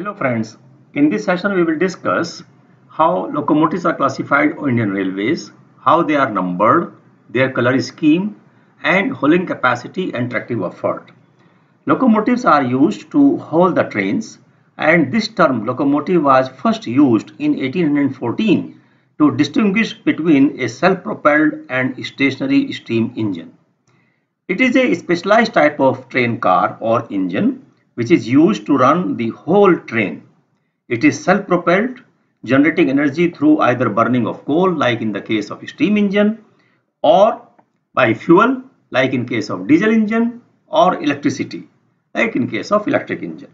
Hello friends, in this session we will discuss how locomotives are classified on Indian Railways, how they are numbered, their color scheme and hauling capacity and tractive effort. Locomotives are used to haul the trains, and this term locomotive was first used in 1814 to distinguish between a self-propelled and stationary steam engine. It is a specialized type of train car or engine which is used to run the whole train. It is self-propelled, generating energy through either burning of coal like in the case of steam engine, or by fuel like in case of diesel engine, or electricity like in case of electric engine.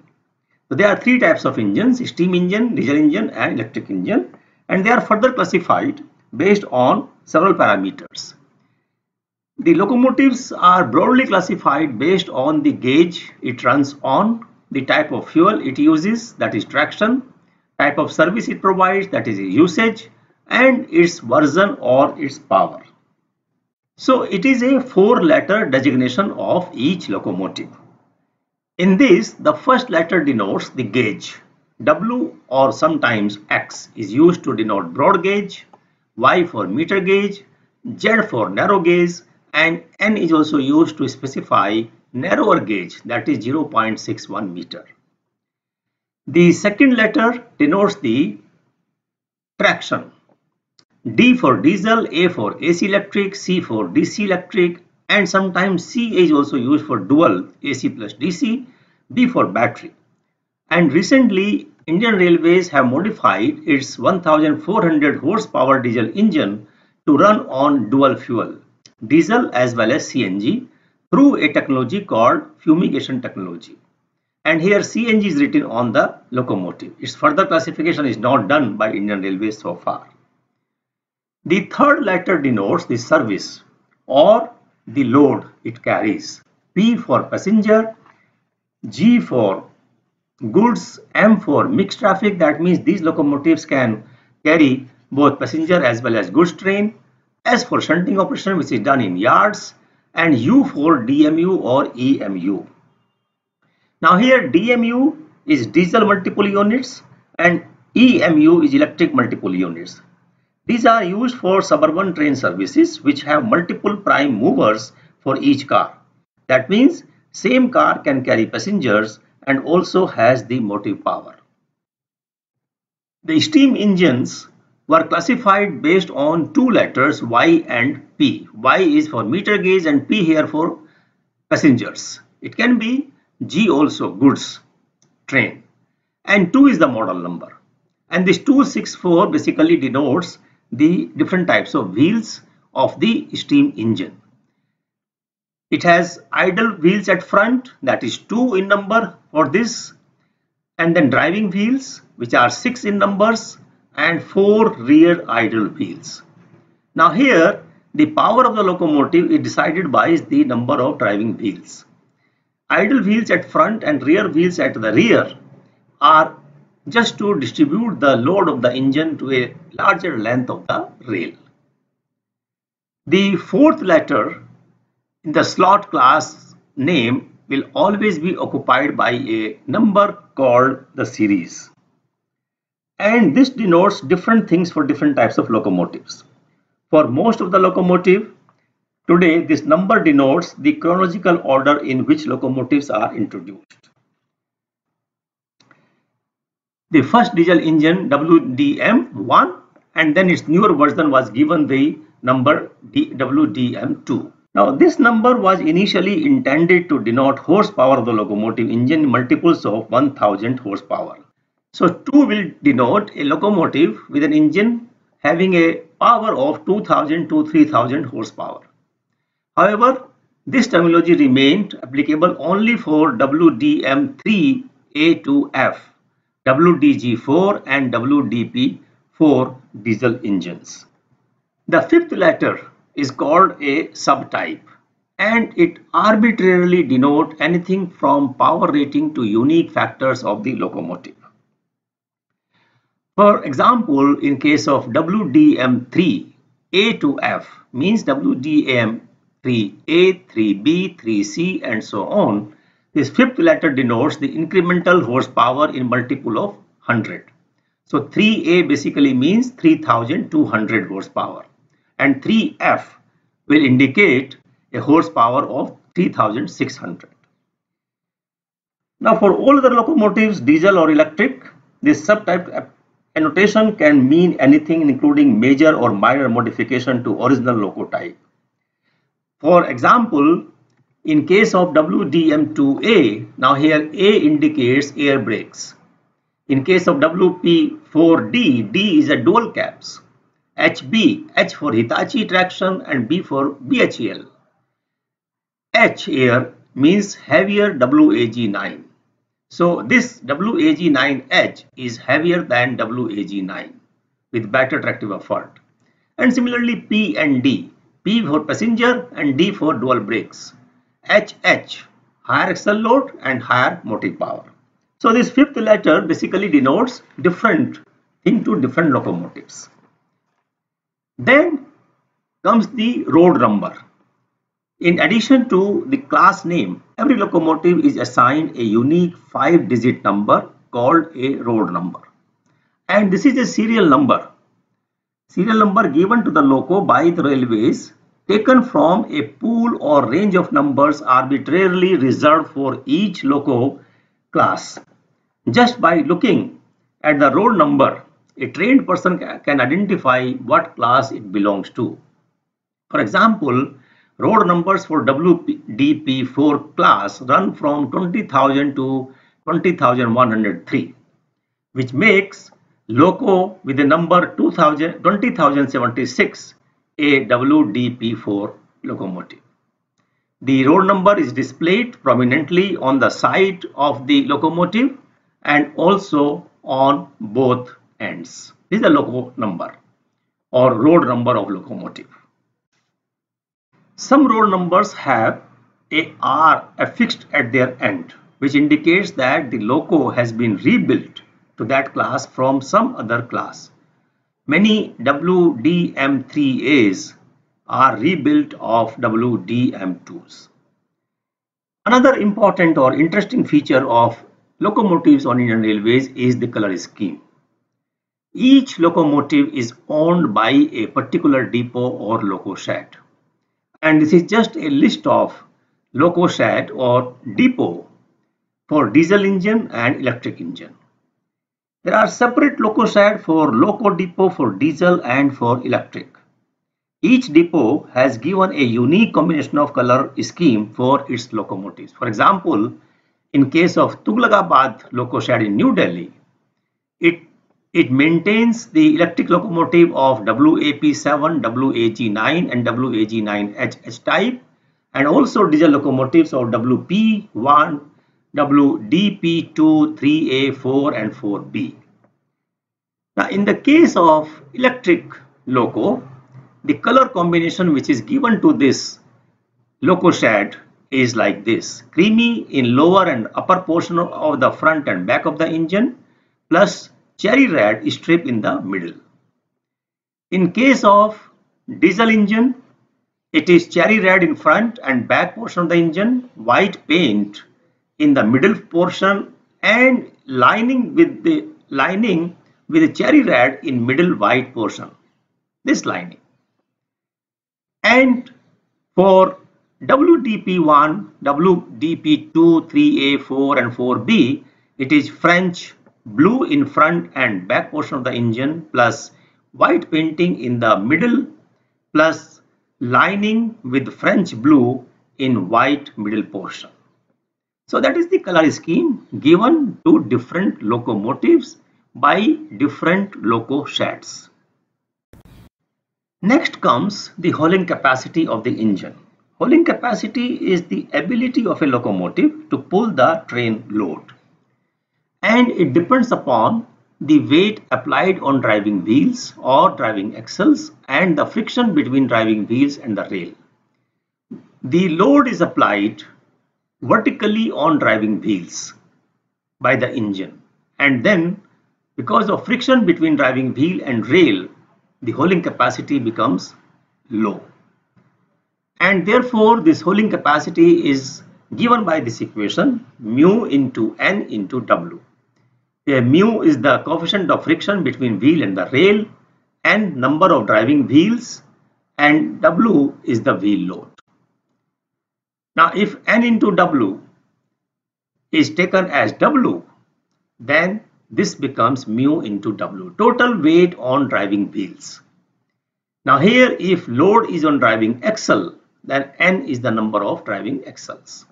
So there are three types of engines: steam engine, diesel engine and electric engine, and they are further classified based on several parameters. The locomotives are broadly classified based on the gauge it runs on, the type of fuel it uses, that is traction, type of service it provides, that is usage, and its version or its power. So it is a four-letter designation of each locomotive. In this, the first letter denotes the gauge. W or sometimes X is used to denote broad gauge, Y for meter gauge, Z for narrow gauge, and N is also used to specify narrower gauge, that is 0.61 meter. The second letter denotes the traction. D for diesel, A for AC electric, C for DC electric, and sometimes C is also used for dual AC plus DC, B for battery. And recently, Indian Railways have modified its 1400 horsepower diesel engine to run on dual fuel, diesel as well as CNG, through a technology called fumigation technology. And here CNG is written on the locomotive. Its further classification is not done by Indian Railways so far. The third letter denotes the service or the load it carries. P for passenger, G for goods, M for mixed traffic, that means these locomotives can carry both passenger as well as goods train, S for shunting operation which is done in yards, and U for DMU or EMU. Now here DMU is diesel multiple units and EMU is electric multiple units. These are used for suburban train services which have multiple prime movers for each car. That means same car can carry passengers and also has the motive power. The steam engines were classified based on two letters Y and P. Y is for meter gauge and P here for passengers. It can be G also, goods train, and 2 is the model number. And this 264 basically denotes the different types of wheels of the steam engine. It has idle wheels at front, that is 2 in number for this, and then driving wheels which are 6 in numbers, and 4 rear idle wheels. Now here the power of the locomotive is decided by the number of driving wheels. Idle wheels at front and rear wheels at the rear are just to distribute the load of the engine to a larger length of the rail. The fourth letter in the slot class name will always be occupied by a number called the series. And this denotes different things for different types of locomotives. For most of the locomotive, today this number denotes the chronological order in which locomotives are introduced. The first diesel engine WDM1 and then its newer version was given the number WDM2. Now this number was initially intended to denote horsepower of the locomotive engine multiples of 1000 horsepower. So 2 will denote a locomotive with an engine having a power of 2000 to 3000 horsepower. However, this terminology remained applicable only for WDM3A to F, WDG4 and WDP4 diesel engines. The fifth letter is called a subtype, and it arbitrarily denotes anything from power rating to unique factors of the locomotive. For example, in case of WDM3 A to F means WDM 3A, 3B, 3C and so on, This fifth letter denotes the incremental horsepower in multiple of 100. So 3A basically means 3200 horsepower, and 3F will indicate a horsepower of 3600. Now for all other locomotives, diesel or electric, this subtype annotation can mean anything including major or minor modification to original locotype. For example, in case of WDM2A, now here A indicates air brakes. In case of WP4D, D is a dual caps. HB, H for Hitachi traction and B for BHEL. H here means heavier WAG9. So this WAG9H is heavier than WAG9 with better tractive effort. And similarly P and D, P for passenger and D for dual brakes. HH, higher axle load and higher motive power. So this fifth letter basically denotes different thing to different locomotives. Then comes the road number. In addition to the class name, every locomotive is assigned a unique 5-digit number called a road number. And this is a serial number. Serial number given to the loco by the railways, taken from a pool or range of numbers arbitrarily reserved for each loco class. Just by looking at the road number, a trained person can identify what class it belongs to. For example, road numbers for WDP4 class run from 20,000 to 20,103, which makes loco with the number 20,076 a WDP4 locomotive. The road number is displayed prominently on the side of the locomotive and also on both ends. This is the loco number or road number of locomotive. Some road numbers have a R affixed at their end, which indicates that the loco has been rebuilt to that class from some other class. Many WDM3As are rebuilt of WDM2s. Another important or interesting feature of locomotives on Indian Railways is the color scheme. Each locomotive is owned by a particular depot or loco shed. And this is just a list of loco shed or depot for diesel engine and electric engine. There are separate loco shed for loco depot for diesel and for electric. Each depot has given a unique combination of color scheme for its locomotives. For example, in case of Tughlaqabad loco shed in New Delhi, it maintains the electric locomotive of WAP7, WAG9 and WAG9HH type, and also diesel locomotives of WP1, WDP2, 3A, 4 and 4B. Now in the case of electric loco, the color combination which is given to this loco shed is like this: creamy in lower and upper portion of the front and back of the engine, plus cherry red strip in the middle. In case of diesel engine, it is cherry red in front and back portion of the engine, white paint in the middle portion, and lining with the cherry red in middle white portion. This lining. And for WDP1, WDP2, 3A, 4 and 4B, it is French blue in front and back portion of the engine, plus white painting in the middle, plus lining with French blue in white middle portion. So that is the color scheme given to different locomotives by different loco sheds. Next comes the hauling capacity of the engine. Hauling capacity is the ability of a locomotive to pull the train load, and it depends upon the weight applied on driving wheels or driving axles and the friction between driving wheels and the rail. The load is applied vertically on driving wheels by the engine, and then because of friction between driving wheel and rail, the hauling capacity becomes low, and therefore this hauling capacity is given by this equation mu into N into W, where mu is the coefficient of friction between wheel and the rail, and number of driving wheels, and W is the wheel load. Now if N into W is taken as W, then this becomes mu into W, total weight on driving wheels. Now here, if load is on driving axle, then N is the number of driving axles.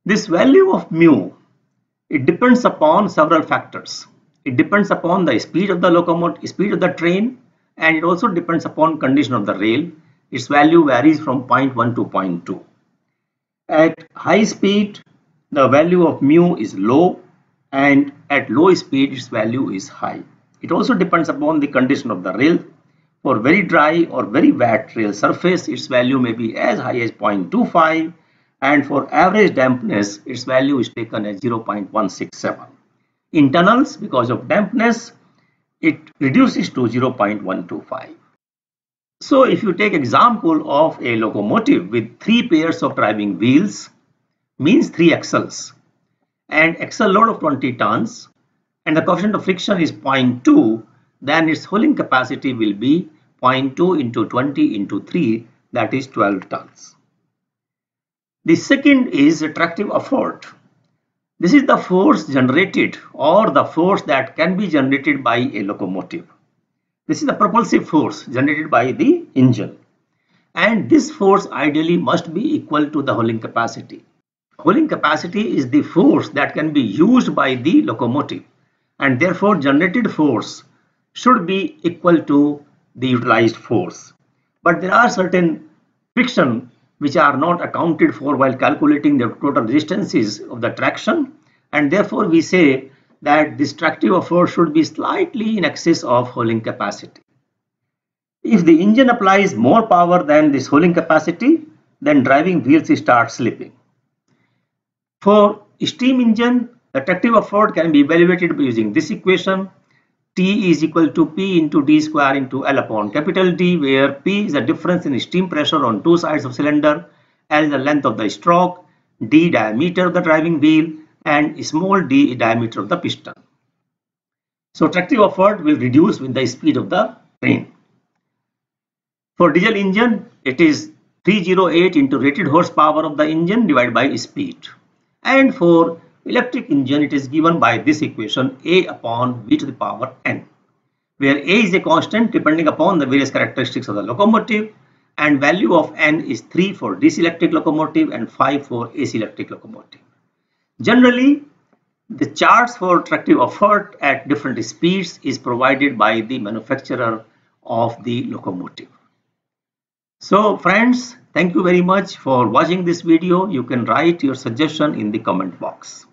This value of mu, it depends upon several factors. It depends upon the speed of the locomotive, speed of the train, and it also depends upon condition of the rail. Its value varies from 0.1 to 0.2. At high speed, the value of mu is low, and at low speed, its value is high. It also depends upon the condition of the rail. For very dry or very wet rail surface, its value may be as high as 0.25, and for average dampness, its value is taken as 0.167. In tunnels, because of dampness, it reduces to 0.125. So if you take example of a locomotive with 3 pairs of driving wheels, means 3 axles, and axle load of 20 tons, and the coefficient of friction is 0.2, then its hauling capacity will be 0.2 into 20 into 3, that is 12 tons. The second is tractive effort. This is the force generated, or the force that can be generated by a locomotive. This is the propulsive force generated by the engine, and this force ideally must be equal to the hauling capacity. Hauling capacity is the force that can be used by the locomotive, and therefore generated force should be equal to the utilized force. But there are certain friction which are not accounted for while calculating the total resistances of the traction, and therefore we say that this tractive effort should be slightly in excess of hauling capacity. If the engine applies more power than this hauling capacity, then driving wheels start slipping. For steam engine, the tractive effort can be evaluated by using this equation. T is equal to P into D square into L upon capital D, where P is the difference in steam pressure on two sides of cylinder, L is the length of the stroke, D diameter of the driving wheel, and small d diameter of the piston. So tractive effort will reduce with the speed of the train. For diesel engine, it is 308 into rated horsepower of the engine divided by speed. And for electric engine, it is given by this equation, A upon V to the power N, where A is a constant depending upon the various characteristics of the locomotive, and value of N is 3 for DC electric locomotive and 5 for AC electric locomotive. Generally, the charts for tractive effort at different speeds is provided by the manufacturer of the locomotive. So friends, thank you very much for watching this video. You can write your suggestion in the comment box.